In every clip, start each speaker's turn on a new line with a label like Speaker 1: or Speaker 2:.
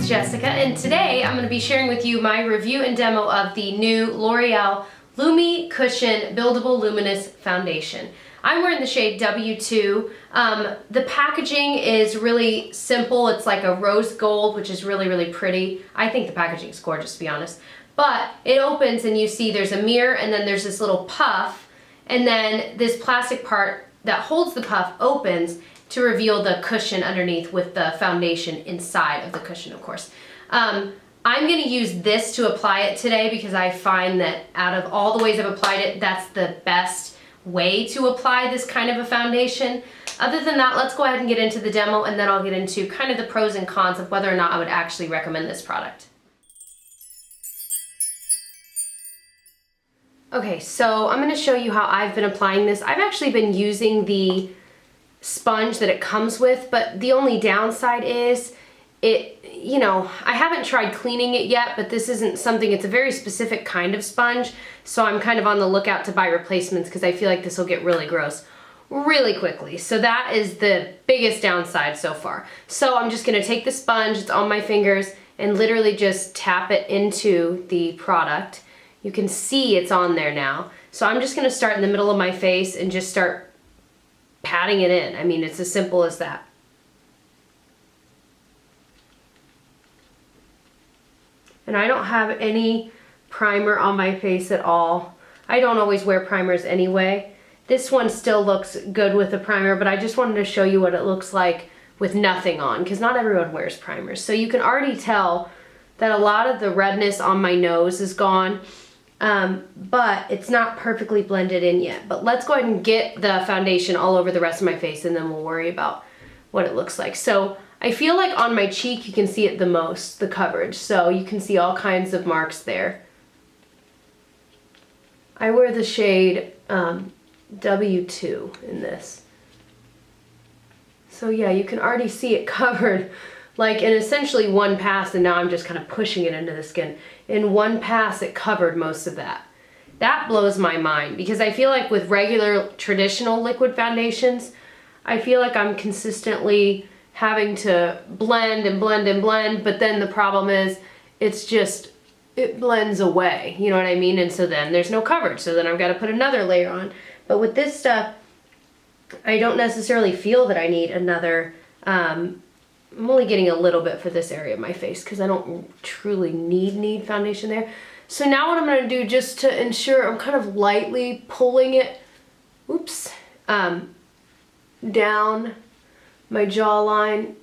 Speaker 1: it's Jessica, and today I'm going to be sharing with you my review and demo of the new L'Oreal Lumi Cushion Buildable Luminous Foundation. I'm wearing the shade W2. The packaging is really simple. It's like a rose gold, which is really, really pretty. I think the packaging is gorgeous, to be honest. But it opens and you see there's a mirror, and then there's this little puff, and then this plastic part that holds the puff opens to reveal the cushion underneath with the foundation inside of the cushion, of course. I'm going to use this to apply it today because I find that out of all the ways I've applied it, that's the best way to apply this kind of a foundation. Other than that, let's go ahead and get into the demo, and then I'll get into kind of the pros and cons of whether or not I would actually recommend this product. Okay, so I'm going to show you how I've been applying this. I've actually been using the sponge that it comes with, but the only downside is I haven't tried cleaning it yet, but this isn't something, it's a very specific kind of sponge, so I'm kind of on the lookout to buy replacements because I feel like this will get really gross really quickly. So that is the biggest downside so far. So I'm just going to take the sponge, it's on my fingers, and literally just tap it into the product. You can see it's on there now. So I'm just going to start in the middle of my face and just start patting it in. I mean, it's as simple as that. And I don't have any primer on my face at all. I don't always wear primers anyway. This one still looks good with a primer, but I just wanted to show you what it looks like with nothing on, because not everyone wears primers. So you can already tell that a lot of the redness on my nose is gone. But it's not perfectly blended in yet. But let's go ahead and get the foundation all over the rest of my face, and then we'll worry about what it looks like. So I feel like on my cheek you can see it the most, the coverage. So you can see all kinds of marks there. I wear the shade W2 in this. So yeah, you can already see it covered like in essentially one pass, and now I'm just kind of pushing it into the skin. In one pass, it covered most of that. That blows my mind because I feel like with regular traditional liquid foundations, I feel like I'm consistently having to blend and blend and blend, but then the problem is it blends away, you know what I mean? And so then there's no coverage, so then I've got to put another layer on. But with this stuff, I don't necessarily feel that I need another, I'm only getting a little bit for this area of my face because I don't truly need foundation there. So now what I'm going to do, just to ensure, I'm kind of lightly pulling it, down my jawline.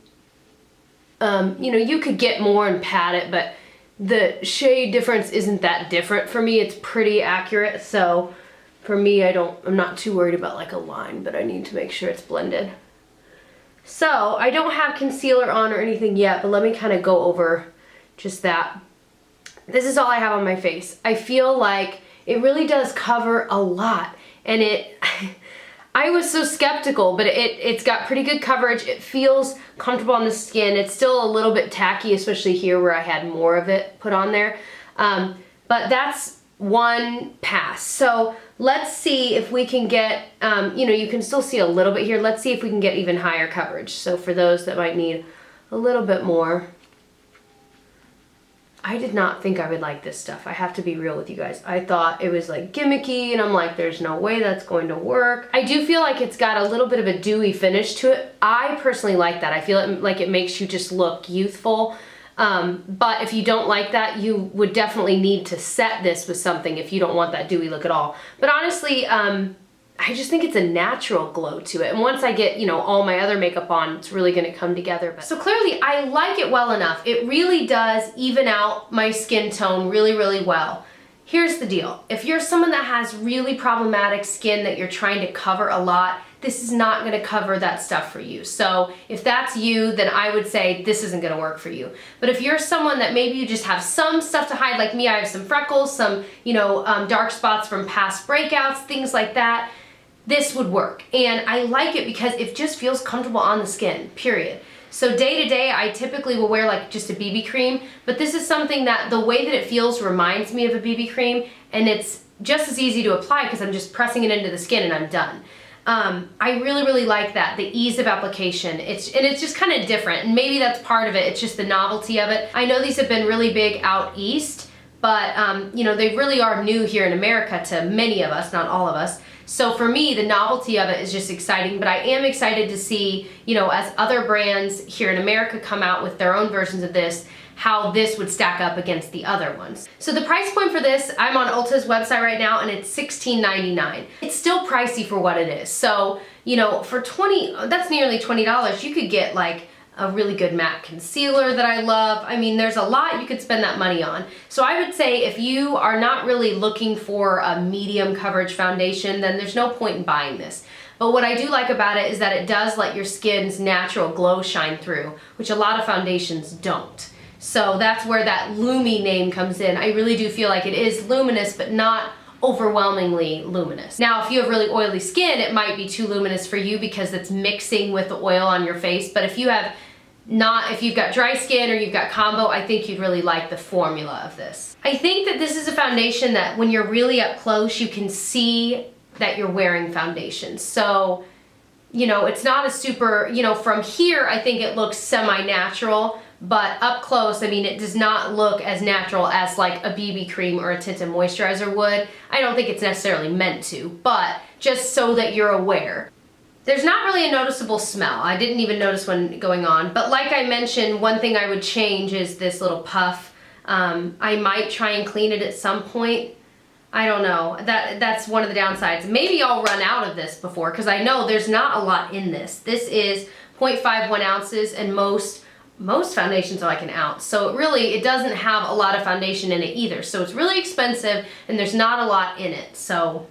Speaker 1: You could get more and pat it, but the shade difference isn't that different for me. It's pretty accurate. So for me, I'm not too worried about like a line, but I need to make sure it's blended. So I don't have concealer on or anything yet, but let me kind of go over just that. This is all I have on my face. I feel like it really does cover a lot, and I was so skeptical, but it's got pretty good coverage. It feels comfortable on the skin. It's still a little bit tacky, especially here where I had more of it put on there. But that's one pass. So let's see if we can get, you can still see a little bit here. Let's see if we can get even higher coverage. So for those that might need a little bit more, I did not think I would like this stuff. I have to be real with you guys. I thought it was like gimmicky, and I'm like, there's no way that's going to work. I do feel like it's got a little bit of a dewy finish to it. I personally like that. I feel like it makes you just look youthful. But if you don't like that, you would definitely need to set this with something if you don't want that dewy look at all. But honestly, I just think it's a natural glow to it. And once I get, all my other makeup on, it's really going to come together. So clearly I like it well enough. It really does even out my skin tone really, really well. Here's the deal. If you're someone that has really problematic skin that you're trying to cover a lot, this is not going to cover that stuff for you. So if that's you, then I would say this isn't going to work for you. But if you're someone that maybe you just have some stuff to hide, like me, I have some freckles, some, dark spots from past breakouts, things like that, this would work. And I like it because it just feels comfortable on the skin, period. So day to day, I typically will wear like just a BB cream, but this is something that the way that it feels reminds me of a BB cream, and it's just as easy to apply because I'm just pressing it into the skin and I'm done. I really like that, the ease of application. It's just kind of different, and maybe that's part of it. It's just the novelty of it. I know these have been really big out east, but you know, they really are new here in America to many of us, not all of us. So for me, the novelty of it is just exciting, but I am excited to see, you know, as other brands here in America come out with their own versions of this, how this would stack up against the other ones. So the price point for this, I'm on Ulta's website right now, and it's $16.99. It's still pricey for what it is. So, you know, for that's nearly $20, you could get like a really good matte concealer that I love. I mean, there's a lot you could spend that money on. So I would say if you are not really looking for a medium coverage foundation, then there's no point in buying this. But what I do like about it is that it does let your skin's natural glow shine through, which a lot of foundations don't. So that's where that Lumi name comes in. I really do feel like it is luminous, but not overwhelmingly luminous. Now, if you have really oily skin, it might be too luminous for you because it's mixing with the oil on your face. But if you've got dry skin or you've got combo, I think you'd really like the formula of this. I think that this is a foundation that when you're really up close, you can see that you're wearing foundation. So, you know, it's not a super, you know, from here, I think it looks semi-natural. But up close, I mean, it does not look as natural as like a BB cream or a tinted moisturizer would. I don't think it's necessarily meant to, but just so that you're aware. There's not really a noticeable smell. I didn't even notice one going on. But like I mentioned, one thing I would change is this little puff. I might try and clean it at some point. I don't know. That's one of the downsides. Maybe I'll run out of this before, because I know there's not a lot in this. This is 0.51 ounces, and most foundations are like an ounce. So it doesn't have a lot of foundation in it either. So it's really expensive, and there's not a lot in it. So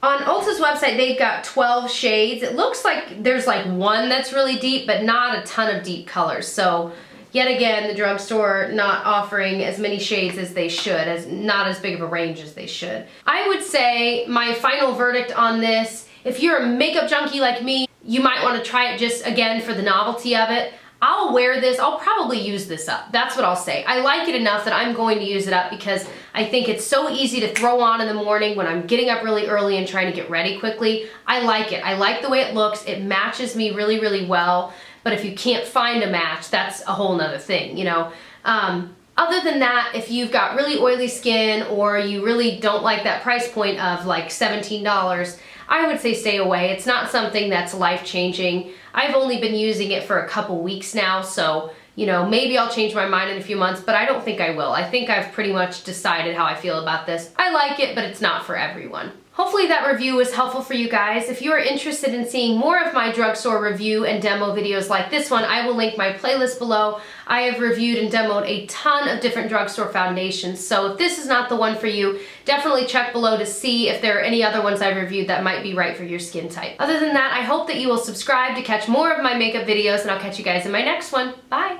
Speaker 1: on Ulta's website, they've got 12 shades. It looks like there's like one that's really deep, but not a ton of deep colors. So yet again, the drugstore not offering as many shades as they should, not as big of a range as they should. I would say my final verdict on this, if you're a makeup junkie like me, you might want to try it just again for the novelty of it. I'll wear this, I'll probably use this up. That's what I'll say. I like it enough that I'm going to use it up because I think it's so easy to throw on in the morning when I'm getting up really early and trying to get ready quickly. I like it. I like the way it looks. It matches me really well. But if you can't find a match, that's a whole nother thing, you know. Other than that, if you've got really oily skin or you really don't like that price point of like $17, I would say stay away. It's not something that's life-changing. I've only been using it for a couple weeks now, so, you know, maybe I'll change my mind in a few months, but I don't think I will. I think I've pretty much decided how I feel about this. I like it, but it's not for everyone. Hopefully that review was helpful for you guys. If you are interested in seeing more of my drugstore review and demo videos like this one, I will link my playlist below. I have reviewed and demoed a ton of different drugstore foundations, so if this is not the one for you, definitely check below to see if there are any other ones I've reviewed that might be right for your skin type. Other than that, I hope that you will subscribe to catch more of my makeup videos, and I'll catch you guys in my next one. Bye!